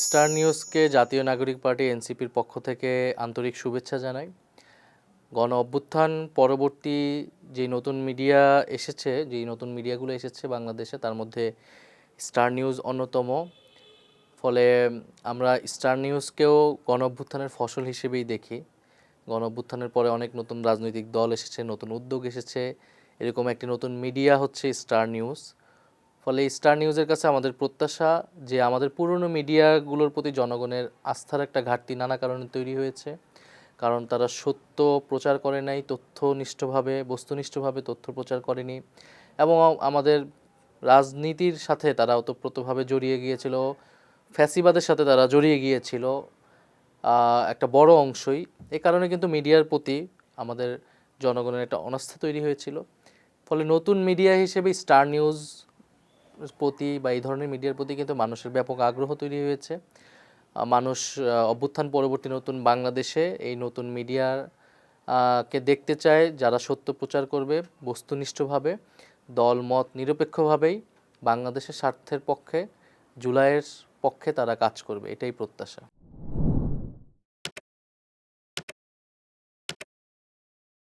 Star নিউজকে জাতীয় নাগরিক পার্টি এনসিপির পক্ষ থেকে আন্তরিক শুভেচ্ছা জানাই। গণ অভ্যুত্থান পরবর্তী যেই নতুন মিডিয়া এসেছে, যেই নতুন মিডিয়াগুলো এসেছে বাংলাদেশে, তার মধ্যে স্টার নিউজ অন্যতম। ফলে আমরা স্টার নিউজকেও গণ অভ্যুত্থানের ফসল হিসেবেই দেখি। গণ অভ্যুত্থানের পরে অনেক নতুন রাজনৈতিক দল এসেছে, নতুন উদ্যোগ এসেছে, এরকম একটি নতুন মিডিয়া হচ্ছে স্টার নিউজ। ফলে স্টার নিউজের কাছে আমাদের প্রত্যাশা যে আমাদের পুরনো মিডিয়াগুলোর প্রতি জনগণের আস্থার একটা ঘাটতি নানা কারণে তৈরি হয়েছে। কারণ তারা সত্য প্রচার করে নাই, তথ্যনিষ্ঠভাবে বস্তুনিষ্ঠভাবে তথ্য প্রচার করেনি, এবং আমাদের রাজনীতির সাথে তারা ওতপ্রোতভাবে জড়িয়ে গিয়েছিল, ফ্যাসিবাদের সাথে তারা জড়িয়ে গিয়েছিল একটা বড় অংশই। এ কারণে কিন্তু মিডিয়ার প্রতি আমাদের জনগণের একটা অনাস্থা তৈরি হয়েছিল। ফলে নতুন মিডিয়া হিসেবে স্টার নিউজ প্রতি বা এই ধরনের মিডিয়ার প্রতি কিন্তু মানুষের ব্যাপক আগ্রহ তৈরি হয়েছে। মানুষ অভ্যুত্থান পরবর্তী নতুন বাংলাদেশে এই নতুন মিডিয়ার কে দেখতে চায়, যারা সত্য প্রচার করবে বস্তুনিষ্ঠভাবে, দল মত নিরপেক্ষভাবেই বাংলাদেশের স্বার্থের পক্ষে, জুলাইয়ের পক্ষে তারা কাজ করবে, এটাই প্রত্যাশা।